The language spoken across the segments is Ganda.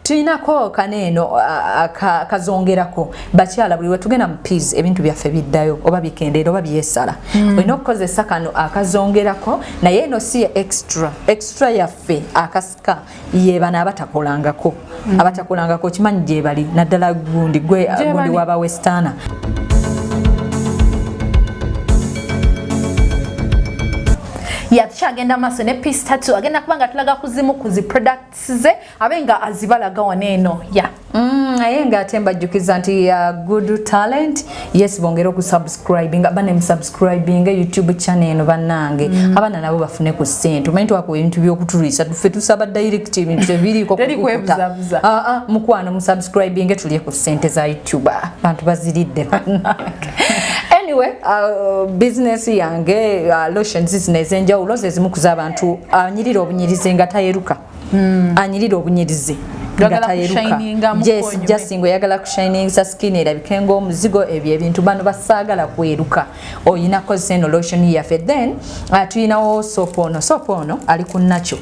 tulinako kaneeno kazongerako bakyala buli wetugenda mu peas ebintu byaffe biddayo oba bikendeera oba byesala olina okukozesa kano akazongerako naye eno si extra yaffe akasika yebana abatakolangako abatakolangako kimanyi gye bali naddala gundi gundi waba westana. Yakyagenda maaso ne piece tatu agenda kubanga tulaga kuzimu kuzi products ze abenga azibalaga waneeno naye ng'ate mbajjukiza nti good talent yes bongera okusubscribing bane musubscribing YouTube channel eno bannange abana nabo bafune ku ssente omanyi twako ebintu by'okutulisa tuffe tusaba direct ebintu ebiriko kukuta mukwano musubscribing tulye ku ssente za YouTube bantu baziridde bannange. Anyway, business yange lotions zinezenjawulo zezimu kuza abantu anyirira obunyirize nga tayeruka anyirira obunyirize nga tayeruka yes just ngo yagala kushining sa skin erabike ngo omuzigo ebyo ebintu bano basaagala kweruka oyina kozesa eno lotion yaffe then tuyinawo soap ono ali ku nacho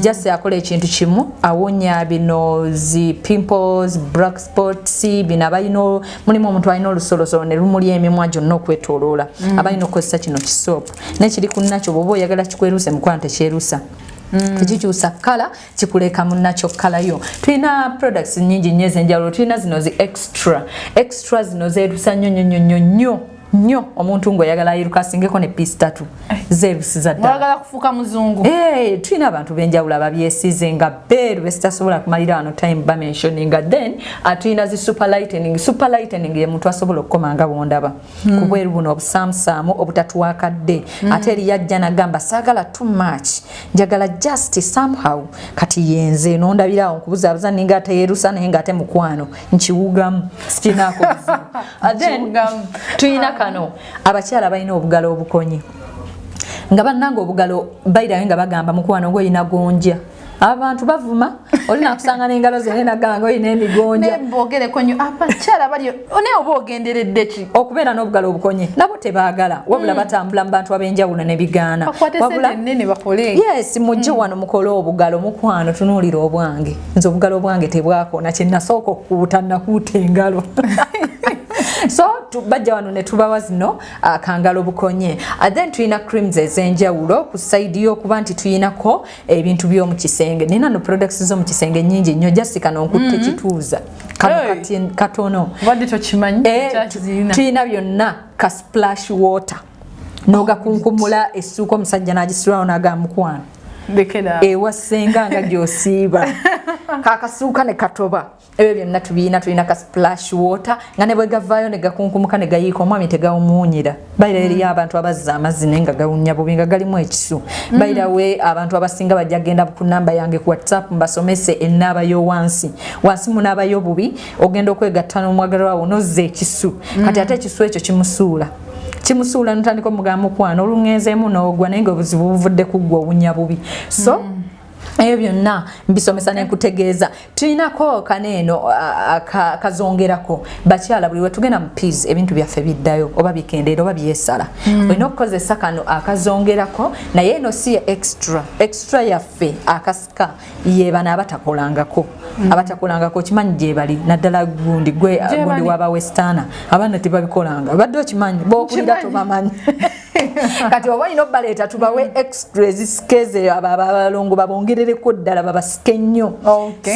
just akola ekintu kimu awonya bino zi pimples black spots bina bayino mulimu omuntu alina olusolosolo ne lumuli emimwa gyonna okwetoloola abalina okukozesa kino kisoap nekiri ku nacho bwoba oyagala kikweruse mukwano tekyerusa tekikyusa kala kikuleka munacho kala yo. Tulina products nyingi nnyo ez'enjawulo tulina zino zi extra zino zeerusa nnyo omuntu ng'oyagala ayiruka asingeko ne piece tatu zeerusiza ddala oyagala kufuuka muzungu tulina abantu b'enjawulo ababyesize nga beeru besitasobola kumalira wano time bamentioninga then tulina zi super lightening ye muntu asobola okukoma nga bwondaba ku bweru buno obusamusaamu obutatuwakadde ate eri yajja nagamba saagala too much njagala just somehow kati yenze nondabirawo nkubuzaabuza ninga ateyerusa naye ng'ate mukwano nkiwugamu sikinaako buzibu tulina kano abakyala balina obugalo obukonye nga bannanga obugalo bayirayo nga bagamba mukwano gw'olina gonja abantu bavuma olina kusanga n'engalo zonna naganga olina emigonja nembogere konyo abakyala bali naye oba ogenderedde ki okubeera n'obugalo obukonye nabo tebaagala wabula batambula mu bantu ab'enjawulo ne bigaana wabula nnene bakole yes mujje wano mukole obugalo mukwano tunuulira obwange nze obugalo obwange tebwakona kye nasooka okukuuta nakuuta engalo so bajja wano ne tubawa zino akangalo bukonye then tulina creams ez'enjawulo ku side y'okuba nti tuyinako ebintu by'omu kisenge nina no products z'omu kisenge nnyingi nnyo just kano nkutte kituuza kano katono badde tokimanyi tulina byonna ka splash water n'ogakunkumula essuuka omusajja n'agisulawo n'agamukwano ewasenga nga gy'osiiba kakasuuka ne katoba ebyo byonna tulina ka splash water nga ne bwe gavaayo ne gakunkumuka ne gayiika omwami tegawumuunyira bayira eriyo abantu abazza amazzi naye nga gawunya bubi nga galimu ekisu bayira we abantu abasinga bajja genda ku namba yange ku WhatsApp mbasomese ennaaba y'owansi wansi munaaba y'obubi ogenda okwegatta n'omwagalwa wo nozza ekisu kati ate ekisu ekyo kimusuula notandika omugamba mukwano olungenzeemu n'ogwa naye nga obuzibu buvudde ku ggwa owunya bubi so ebyo byonna mbisomesa nenkutegeeza tulinako kaneeno kazongerako bakyala buli wetugenda mu peas ebintu byaffe biddayo oba bikendeera oba byesala olina okukozesa kano akazongerako naye eno si extra yaffe akasika yebana abatakolangako kimanyi gye bali naddala gundi waba westana abaana tebabikolanga badde okimanyi bookulira tobamanyi kati oba olina obbaleeta tubawe extra ezisikeze abalongo babongerereko ddala babasike nnyo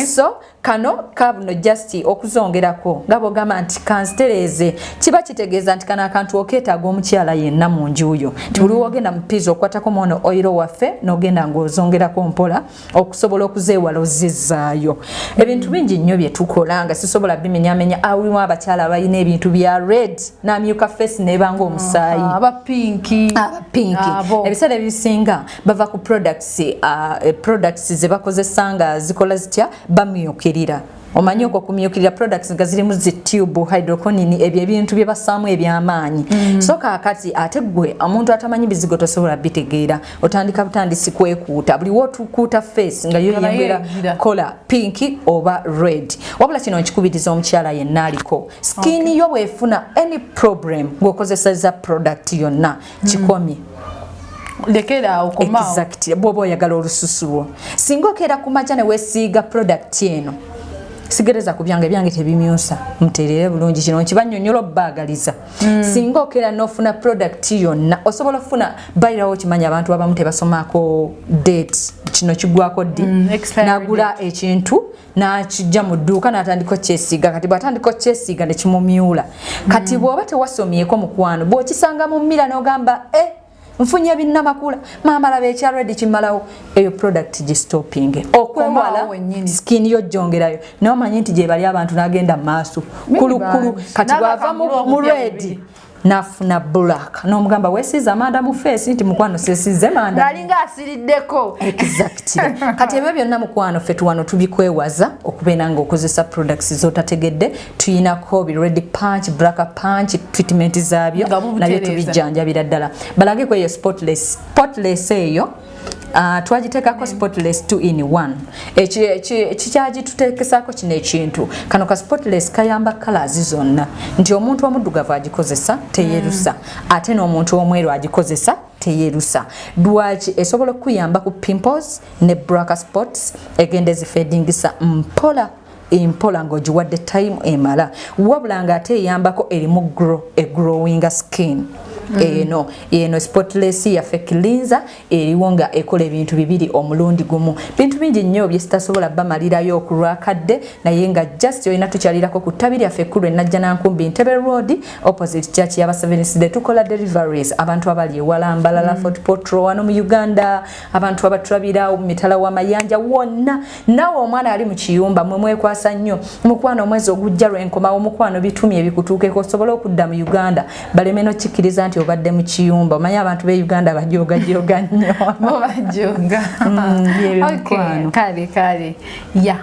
so kano kabuno just okuzongerako nga bw'ogamba nti kanzitereeze kiba kitegeeza nti kano akantu okeetaaga omukyala yenna mu njuyo nti buli wogenda mu piiza okukwatako mwono oyiro waffe n'ogenda ng'ozongerako mpola okusobola okuzeewala ozizzaayo ebintu bingi nnyo bye tukola nga sisobola bimenyamenya awulimu abakyala abalina ebintu bya red n'amyuka face n'ebanga omusaayi abapinki ebiseera ebisinga bava ku products ze bakozesa nga zikola zitya bamyukirira omanyi okwo kumyukirira products nga zirimu zi tube hydroquinone ebyo ebintu bye basaamu eby'amaanyi so kaakati ate gwe omuntu atamanyi bizigo tosobola bitegeera otandika butandisi kwekuuta buli wotukuuta face nga yo yembera kola pinki oba red wabula kino nkikubiriza omukyala yenna aliko skin yo bwefuna any problem ng'okozesa za product yonna kikomye lekera okomao exactly bwoba oyagala olususu singa okera ku majja ne weesiiga product eno sigereza ku byange tebimyusa muterere bulungi kino nkibanyonyola obbagaliza singa okera n'ofuna product yonna osobola ofuna bayirawo kimanya abantu abamu tebasomako date kino kigwako ddi nagula ekintu nakijja mu dduuka n'atandika kyesiiga kati bw'atandika kyesiiga ne kimumyula kati bw'oba tewasomyeko mukwano bw'okisanga mu mmira n'ogamba nfunye binnamakula mama laba ekyalo edi kimalawo eyo product gistopping okwewala skin yo jongerayo n'omanyi nti gye bali abantu n'agenda maaso kulukulu kati bw'ava mu red nafuna black n'omugamba weesiiza amanda mu face nti mukwano seesiize manda nalinga asiriddeko exactly kati ebyo byonna mukwano ffe tuwano tubikwewaza okubeera ng'okozesa products z'otategedde tuyinako bi red punch black punch treatment zaabyo nabyo tubijjanjabira ddala balage ku eyo spotless eyo twagiteekako spotless 2 in 1 ekikyagituteekesako kino ekintu kano ka spotless kayamba colors zonna nti omuntu omuddugavu agikozesa teyerusa ate n'omuntu omweru agikozesa teyerusa dwaki esobola okuyamba ku pimples ne black spots egende zifedingisa mpola empola ng'ogiwadde time emala wabula ng'ate eyambako erimu growing skin eno spotless yaffe cleanser eriwo nga ekola ebintu bibiri omulundi gumu bintu bingi nnyo byesitasobola bamalirayo okulwakadde naye nga just olina tukyalirako ku ttabi lyaffe ekkulu enajja nankumbi Ntebe Road opposite church y'aba Seventh Day tukola deliveries abantu abali ewala Mbalala Fort Portal wano mu Uganda abantu abatulabira mu mitala w'amayanja wonna nawe omwana ali mu kiyumba mwe mwekwasa nnyo mukwano omwezi ogujja lwenkomawo mukwano bitumye ebikutuukeko osobola okudda mu Uganda balemeno kikkiriza nti obadde mu kiyumba omanyi abantu be Uganda bajoga nnyo bajoga kale ya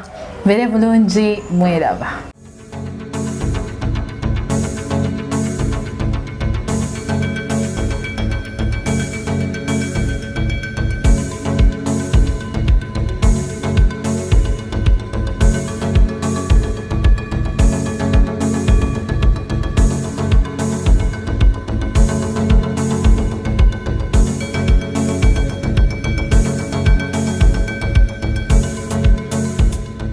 mbere bulungi mweraba